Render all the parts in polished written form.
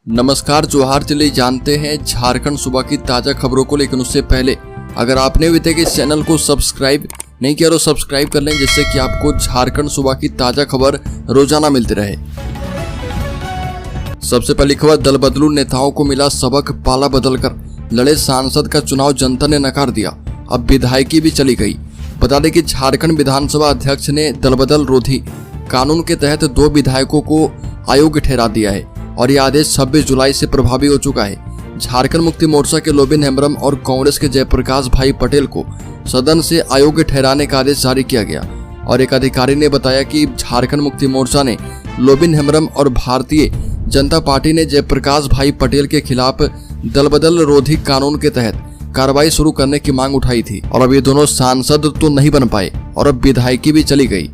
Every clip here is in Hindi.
नमस्कार, जोहार। चलिए जानते हैं झारखंड सूबा की ताज़ा खबरों को, लेकिन उससे पहले अगर आपने अभी तक इस चैनल को सब्सक्राइब नहीं किया तो सब्सक्राइब कर लें, जिससे कि आपको झारखंड सूबा की ताज़ा खबर रोजाना मिलती रहे। सबसे पहली खबर, दल बदलू नेताओं को मिला सबक, पाला बदलकर लड़े सांसद का चुनाव जनता ने नकार दिया, अब विधायकी भी चली गई। बता दें कि झारखंड विधानसभा अध्यक्ष ने दल बदल रोधी कानून के तहत 2 विधायकों को अयोग्य ठहरा दिया है और यह आदेश 26 जुलाई से प्रभावी हो चुका है। झारखंड मुक्ति मोर्चा के लोबिन हेम्ब्रम और कांग्रेस के जयप्रकाश भाई पटेल को सदन से अयोग्य ठहराने का आदेश जारी किया गया और एक अधिकारी ने बताया कि झारखंड मुक्ति मोर्चा ने लोबिन हेम्ब्रम और भारतीय जनता पार्टी ने जयप्रकाश भाई पटेल के खिलाफ दल बदल रोधी कानून के तहत कार्रवाई शुरू करने की मांग उठाई थी और अब ये दोनों सांसद तो नहीं बन पाए और अब विधायकी भी चली गई।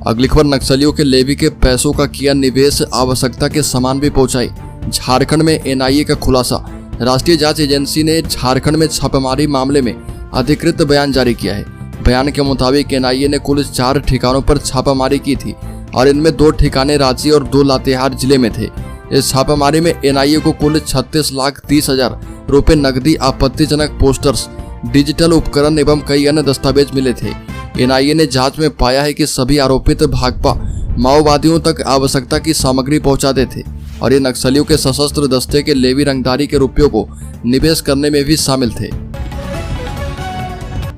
अगली खबर, नक्सलियों के लेवी के पैसों का किया निवेश, आवश्यकता के सामान भी पहुंचाई। झारखंड में एनआईए का खुलासा। राष्ट्रीय जांच एजेंसी ने झारखंड में छापेमारी मामले में अधिकृत बयान जारी किया है। बयान के मुताबिक एनआईए ने कुल 4 ठिकानों पर छापामारी की थी और इनमें 2 ठिकाने रांची और 2 लातेहार जिले में थे। इस छापामारी में एनआईए को कुल 36,30,000 रुपए नकदी, आपत्तिजनक पोस्टर्स, डिजिटल उपकरण एवं कई अन्य दस्तावेज मिले थे। एनआईए ने जांच में पाया है कि सभी आरोपित भाकपा माओवादियों तक आवश्यकता की सामग्री पहुंचाते थे और ये नक्सलियों के सशस्त्र दस्ते के लेवी रंगदारी के रुपयों को निवेश करने में भी शामिल थे।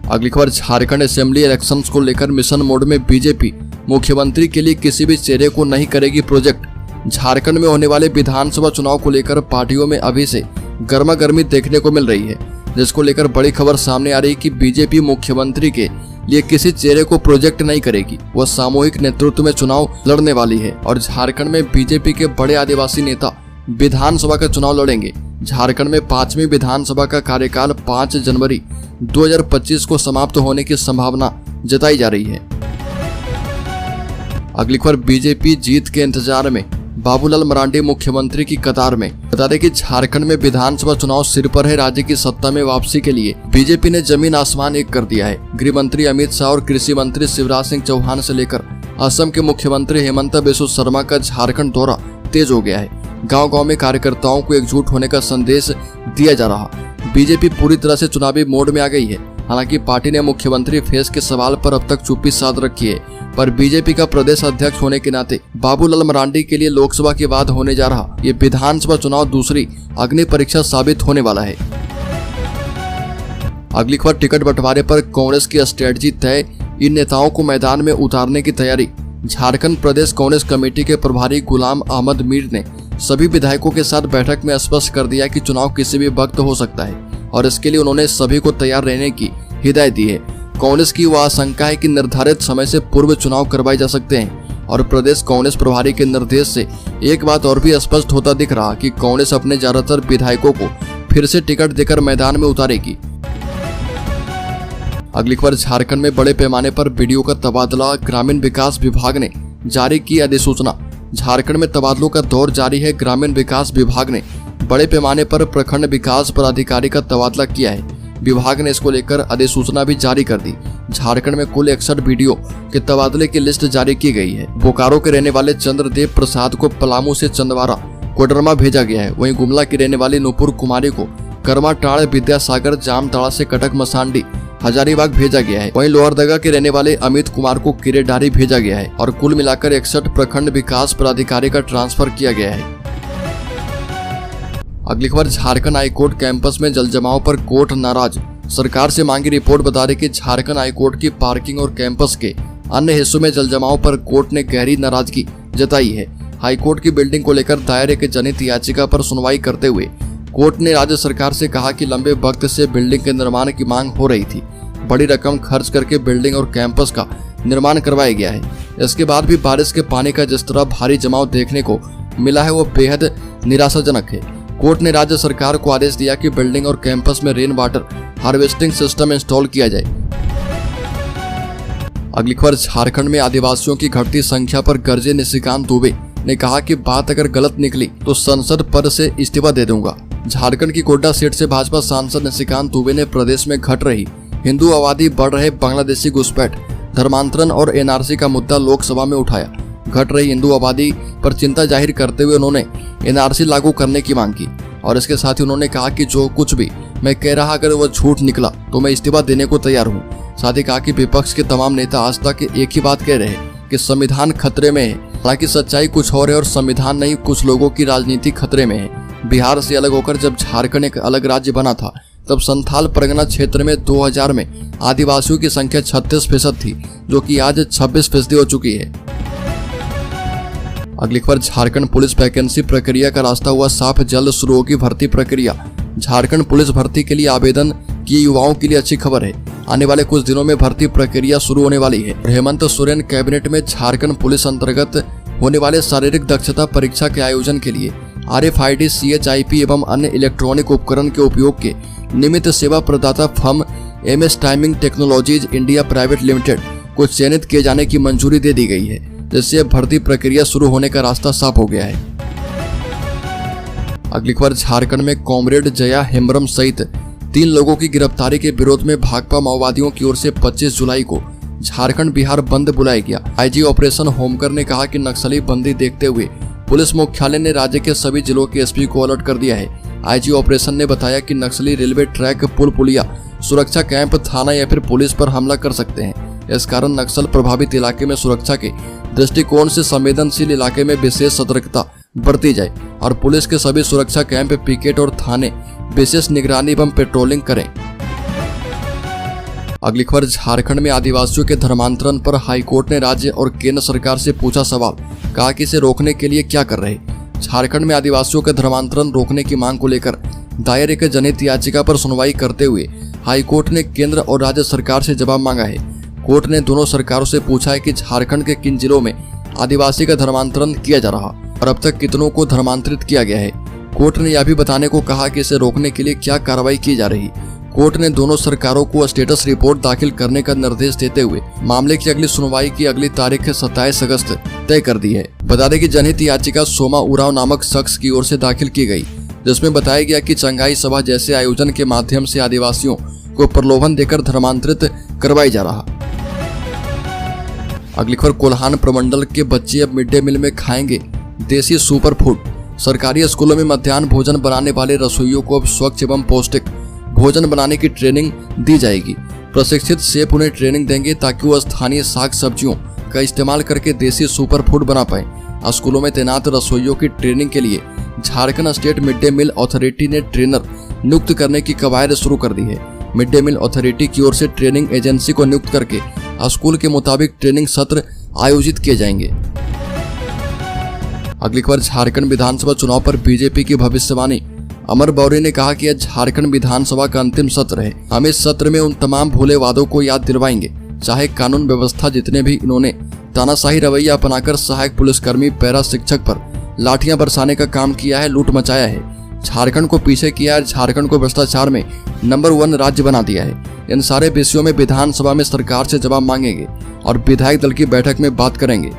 अगली खबर, झारखंड असेंबली इलेक्शंस को लेकर मिशन मोड में बीजेपी, मुख्यमंत्री के लिए किसी भी चेहरे को नहीं करेगी प्रोजेक्ट। झारखंड में होने वाले विधानसभा चुनाव को लेकर पार्टियों में अभी से गर्मा गर्मी देखने को मिल रही है, जिसको लेकर बड़ी खबर सामने आ रही है कि बीजेपी मुख्यमंत्री के लिए किसी चेहरे को प्रोजेक्ट नहीं करेगी। वह सामूहिक नेतृत्व में चुनाव लड़ने वाली है और झारखंड में बीजेपी के बड़े आदिवासी नेता विधानसभा का चुनाव लड़ेंगे। झारखंड में 5वीं विधानसभा का कार्यकाल 5 जनवरी 2025 को समाप्त होने की संभावना जताई जा रही है। अगली खबर, बीजेपी जीत के इंतजार में, बाबूलाल मरांडी मुख्यमंत्री की कतार में। बता दें कि झारखंड में विधानसभा चुनाव सिर पर है। राज्य की सत्ता में वापसी के लिए बीजेपी ने जमीन आसमान एक कर दिया है। गृह मंत्री अमित शाह और कृषि मंत्री शिवराज सिंह चौहान से लेकर असम के मुख्यमंत्री हेमंत बिस्वा शर्मा का झारखंड दौरा तेज हो गया है। गांव-गांव में कार्यकर्ताओं को एकजुट होने का संदेश दिया जा रहा। बीजेपी पूरी तरह से चुनावी मोड में आ गई है। हालांकि पार्टी ने मुख्यमंत्री फेस के सवाल पर अब तक चुप्पी साध रखी है, पर बीजेपी का प्रदेश अध्यक्ष होने के नाते बाबूलाल मरांडी के लिए लोकसभा के बाद होने जा रहा ये विधानसभा चुनाव दूसरी अग्नि परीक्षा साबित होने वाला है। अगली खबर, टिकट बंटवारे पर कांग्रेस की स्ट्रेटजी तय, इन नेताओं को मैदान में उतारने की तैयारी। झारखंड प्रदेश कांग्रेस कमेटी के प्रभारी गुलाम अहमद मीर ने सभी विधायकों के साथ बैठक में स्पष्ट कर दिया कि चुनाव किसी भी वक्त हो सकता है और इसके लिए उन्होंने सभी को तैयार रहने की हिदायत दी है। कांग्रेस की वह आशंका है कि निर्धारित समय से पूर्व चुनाव करवाए जा सकते हैं और प्रदेश कांग्रेस प्रभारी के निर्देश से एक बात और भी स्पष्ट होता दिख रहा कि कांग्रेस अपने ज्यादातर विधायकों को फिर से टिकट देकर मैदान में उतारेगी। अगली खबर, झारखंड में बड़े पैमाने पर वीडियो का तबादला, ग्रामीण विकास विभाग ने जारी की अधिसूचना। झारखंड में तबादलों का दौर जारी है। ग्रामीण विकास विभाग ने बड़े पैमाने पर प्रखंड विकास पदाधिकारी का तबादला किया है। विभाग ने इसको लेकर अधिसूचना भी जारी कर दी। झारखंड में कुल 61 वीडियो के तबादले की लिस्ट जारी की गई है। बोकारो के रहने वाले चंद्रदेव प्रसाद को पलामू से चंदवारा कोडरमा भेजा गया है। वहीं गुमला की रहने वाली नुपुर कुमारी को करमाटाड़, विद्यासागर, जामताड़ा से कटक मसांडी, हजारीबाग भेजा गया है। वहीं लोहरदगा के रहने वाले अमित कुमार को किरेडारी भेजा गया है और कुल मिलाकर 61 प्रखंड विकास पदाधिकारी का ट्रांसफर किया गया है। अगली खबर, झारखंड हाईकोर्ट कैंपस में जलजमाव पर कोर्ट नाराज, सरकार से मांगी रिपोर्ट। बता दें कि झारखंड हाईकोर्ट की पार्किंग और कैंपस के अन्य हिस्सों में जलजमाव पर कोर्ट ने गहरी नाराजगी जताई है। हाईकोर्ट की बिल्डिंग को लेकर दायर एक जनहित याचिका पर सुनवाई करते हुए कोर्ट ने राज्य सरकार से कहा कि लंबे वक्त से बिल्डिंग के निर्माण की मांग हो रही थी। बड़ी रकम खर्च करके बिल्डिंग और कैंपस का निर्माण करवाया गया है। इसके बाद भी बारिश के पानी का जिस तरह भारी जमाव देखने को मिला है वो बेहद निराशाजनक है। कोर्ट ने राज्य सरकार को आदेश दिया कि बिल्डिंग और कैंपस में rain water harvesting system install किया जाए। अगली खबर, झारखंड में आदिवासियों की घटती संख्या पर गरजे निशिकांत दुबे ने कहा कि बात अगर गलत निकली तो संसद पद से इस्तीफा दे दूंगा। झारखंड की गोड्डा सीट से भाजपा सांसद निशिकांत दुबे ने प्रदेश में घट रही हिंदू आबादी, बढ़ रहे बांग्लादेशी घुसपैठ, धर्मांतरण और एनआरसी का मुद्दा लोकसभा में उठाया। घट रही हिंदू आबादी पर चिंता जाहिर करते हुए उन्होंने एनआरसी लागू करने की मांग की और इसके साथ ही उन्होंने कहा कि जो कुछ भी मैं कह रहा अगर वह झूठ निकला तो मैं इस्तीफा देने को तैयार हूँ। साथ ही कहा कि विपक्ष के तमाम नेता आज तक एक ही बात कह रहे हैं कि संविधान खतरे में है। हालांकि सच्चाई कुछ और है और संविधान नहीं कुछ लोगों की राजनीति खतरे में है। बिहार से अलग होकर जब झारखंड एक अलग राज्य बना था तब संथाल परगना क्षेत्र में 2000 में आदिवासियों की संख्या 36% थी, जो कि आज 26% हो चुकी है। अगली खबर, झारखंड पुलिस वैकेंसी प्रक्रिया का रास्ता हुआ साफ, जल्द शुरू होगी भर्ती प्रक्रिया। झारखंड पुलिस भर्ती के लिए आवेदन किए युवाओं के लिए अच्छी खबर है। आने वाले कुछ दिनों में भर्ती प्रक्रिया शुरू होने वाली है। हेमंत सोरेन कैबिनेट में झारखंड पुलिस अंतर्गत होने वाले शारीरिक दक्षता परीक्षा के आयोजन के लिए RFID, CHIP एवं अन्य इलेक्ट्रॉनिक उपकरण के उपयोग के निमित्त सेवा प्रदाता firm MS timing technologies India private limited को चयनित किए जाने की मंजूरी दे दी गई है, जिससे भर्ती प्रक्रिया शुरू होने का रास्ता साफ हो गया है। अगली खबर, झारखंड में कॉमरेड जया हेम्ब्रम सहित 3 लोगों की गिरफ्तारी के विरोध में भाकपा माओवादियों की ओर से 25 जुलाई को झारखंड बिहार बंद बुलाया गया। IG ऑपरेशन होमकर ने कहा कि नक्सली बंदी देखते हुए पुलिस मुख्यालय ने राज्य के सभी जिलों के SP को अलर्ट कर दिया है। IG ऑपरेशन ने बताया कि नक्सली रेलवे ट्रैक, पुल पुलिया, सुरक्षा कैंप, थाना या फिर पुलिस पर हमला कर सकते हैं। इस कारण नक्सल प्रभावित इलाके में सुरक्षा के दृष्टिकोण से संवेदनशील इलाके में विशेष सतर्कता बरती जाए और पुलिस के सभी सुरक्षा कैंप, पिकेट और थाने विशेष निगरानी एवं पेट्रोलिंग करें। अगली खबर, झारखंड में आदिवासियों के धर्मांतरण पर हाईकोर्ट ने राज्य और केंद्र सरकार से पूछा सवाल, कहा कि इसे रोकने के लिए क्या कर रहे। झारखंड में आदिवासियों के धर्मांतरण रोकने की मांग को लेकर दायर एक जनहित याचिका पर सुनवाई करते हुए हाईकोर्ट ने केंद्र और राज्य सरकार से जवाब मांगा है। कोर्ट ने दोनों सरकारों से पूछा है कि झारखंड के किन जिलों में आदिवासी का धर्मांतरण किया जा रहा और अब तक कितनों को धर्मांतरित किया गया है। कोर्ट ने यह भी बताने को कहा कि इसे रोकने के लिए क्या कार्रवाई की जा रही। कोर्ट ने दोनों सरकारों को स्टेटस रिपोर्ट दाखिल करने का निर्देश देते हुए मामले की अगली सुनवाई की अगली तारीख 27 अगस्त तय कर दी है। बता दें कि जनहित याचिका सोमा उरांव नामक शख्स की ओर से दाखिल की गई, जिसमें बताया गया कि चंगाई सभा जैसे आयोजन के माध्यम से आदिवासियों को प्रलोभन देकर धर्मांतरित करवाई जा रहा। अगली खबर, कोल्हान प्रमंडल के बच्चे अब मिड डे मील में खाएंगे देसी सुपर फूड। सरकारी स्कूलों में मध्याह्न भोजन बनाने वाले रसोइयों को अब स्वच्छ एवं पौष्टिक भोजन बनाने की ट्रेनिंग दी जाएगी। प्रशिक्षित शेफ उन्हें ट्रेनिंग देंगे ताकि वो स्थानीय साग सब्जियों का इस्तेमाल करके देसी सुपर फूड बना पाए। स्कूलों में तैनात रसोइयों की ट्रेनिंग के लिए Jharkhand state mid day meal authority ने ट्रेनर नियुक्त करने की कवायद शुरू कर दी है। मिड डे मील अथॉरिटी की ओर से ट्रेनिंग एजेंसी को नियुक्त करके स्कूल के मुताबिक ट्रेनिंग सत्र आयोजित किए जाएंगे। अगली खबर, झारखंड विधानसभा चुनाव पर बीजेपी की भविष्यवाणी। अमर बौरी ने कहा कि यह झारखंड विधानसभा का अंतिम सत्र है। हम इस सत्र में उन तमाम भूले वादों को याद दिलवाएंगे, चाहे कानून व्यवस्था जितने भी इन्होंने तानाशाही रवैया अपनाकर सहायक पुलिसकर्मी, पैरा शिक्षक पर लाठियां बरसाने का काम किया है, लूट मचाया है, झारखंड को पीछे किया है, झारखंड को भ्रष्टाचार में नंबर 1 राज्य बना दिया है। इन सारे विषयों में विधानसभा में सरकार से जवाब मांगेंगे और विधायक दल की बैठक में बात करेंगे।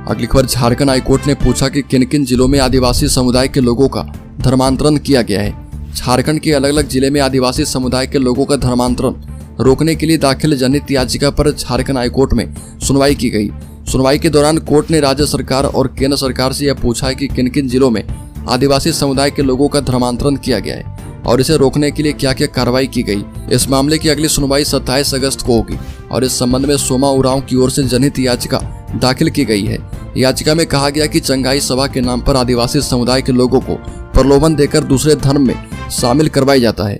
अगली खबर, झारखंड हाईकोर्ट ने पूछा कि किन किन जिलों में आदिवासी समुदाय के लोगों का धर्मांतरण किया गया है। झारखंड के अलग अलग जिले में आदिवासी समुदाय के लोगों का धर्मांतरण रोकने के लिए दाखिल जनहित याचिका पर झारखंड हाईकोर्ट में सुनवाई की गई। सुनवाई के दौरान कोर्ट ने राज्य सरकार और केंद्र सरकार से यह पूछा है कि किन किन जिलों में आदिवासी समुदाय के लोगों का धर्मांतरण किया गया है और इसे रोकने के लिए क्या क्या कार्रवाई की गई। इस मामले की अगली सुनवाई 27 अगस्त को होगी और इस संबंध में सोमा उरांव की ओर से जनहित याचिका दाखिल की गई है। याचिका में कहा गया कि चंगाई सभा के नाम पर आदिवासी समुदाय के लोगों को प्रलोभन देकर दूसरे धर्म में शामिल करवाया जाता है।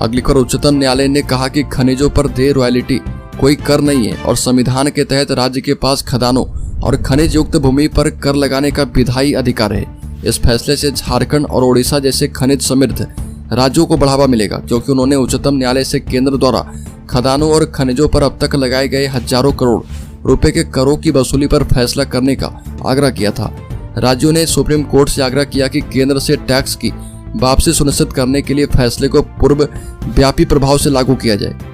अगली खबर, उच्चतम न्यायालय ने कहा कि खनिजों पर देय रॉयल्टी कोई कर नहीं है और संविधान के तहत राज्य के पास खदानों और खनिज युक्त भूमि पर कर लगाने का विधायी अधिकार है। इस फैसले से झारखंड और ओडिशा जैसे खनिज समृद्ध राज्यों को बढ़ावा मिलेगा, क्योंकि उन्होंने उच्चतम न्यायालय से केंद्र द्वारा खदानों और खनिजों पर अब तक लगाए गए हजारों करोड़ रुपए के करों की वसूली पर फैसला करने का आग्रह किया था। राज्यों ने सुप्रीम कोर्ट से आग्रह किया कि केंद्र से टैक्स की वापसी सुनिश्चित करने के लिए फैसले को पूर्व व्यापी प्रभाव से लागू किया जाए।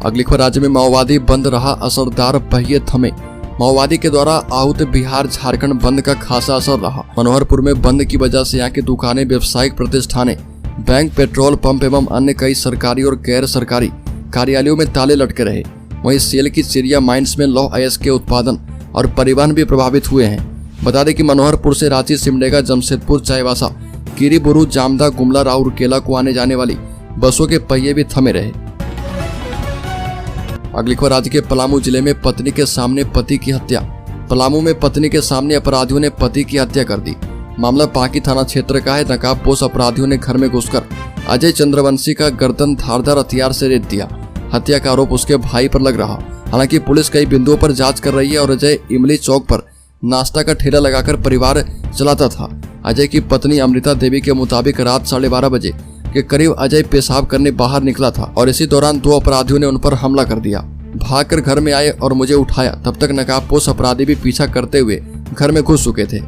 अगली खबर, राज्य में माओवादी बंद रहा असरदार, पहिए थमे। माओवादी के द्वारा आहूत बिहार झारखंड बंद का खासा असर रहा। मनोहरपुर में बंद की वजह से यहाँ की दुकानें, व्यावसायिक प्रतिष्ठानें, बैंक, पेट्रोल पंप एवं अन्य कई सरकारी और गैर सरकारी कार्यालयों में ताले लटके रहे। वहीं सेल की चिड़िया माइंस में लौह अयस्क के उत्पादन और परिवहन भी प्रभावित हुए हैं। बता दें कि मनोहरपुर से रांची, सिमडेगा, जमशेदपुर, चाईबासा, कीरीबुरू, जामदा, गुमला, राउरकेला को आने जाने वाली बसों के पहिए भी थमे रहे। अगली खबर राज्य के पलामू जिले में पत्नी के सामने पति की हत्या। पलामू में पत्नी के सामने अपराधियों ने पति की हत्या कर दी। मामला पांकी थाना क्षेत्र का है। नकाबपोश अपराधियों ने घर में घुसकर अजय चंद्रवंशी का गर्दन धारदार हथियार से रेत दिया। हत्या का आरोप उसके भाई पर लग रहा। हालांकि पुलिस कई बिंदुओं पर जांच कर रही है और अजय इमली चौक पर नाश्ता का ठेला लगाकर परिवार चलाता था। अजय की पत्नी अमृता देवी के मुताबिक रात 12:30 बजे के करीब अजय पेशाब करने बाहर निकला था और इसी दौरान 2 अपराधियों ने उन पर हमला कर दिया। भागकर घर में आए और मुझे उठाया। तब तक नकाबपोश अपराधी भी पीछा करते हुए घर में घुस चुके थे।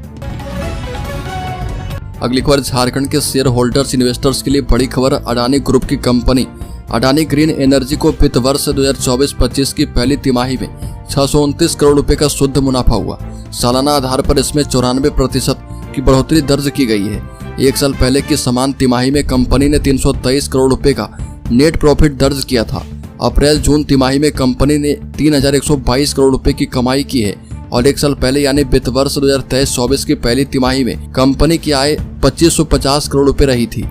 अगली खबर झारखंड के शेयर होल्डर्स इन्वेस्टर्स के लिए बड़ी खबर। अडानी ग्रुप की कंपनी अडानी ग्रीन एनर्जी को वित्त वर्ष 2024-25 की पहली तिमाही में 629 करोड़ रुपए का शुद्ध मुनाफा हुआ। सालाना आधार पर इसमें 94% की बढ़ोतरी दर्ज की गई है। एक साल पहले की समान तिमाही में कंपनी ने 323 करोड़ रुपए का नेट प्रॉफिट दर्ज किया था। अप्रैल-जून तिमाही में कंपनी ने 3122 करोड़ रुपए की कमाई की है और एक साल पहले यानी वित्त वर्ष 2023-24 की पहली तिमाही में कंपनी की आय 2550 करोड़ रुपए रही थी।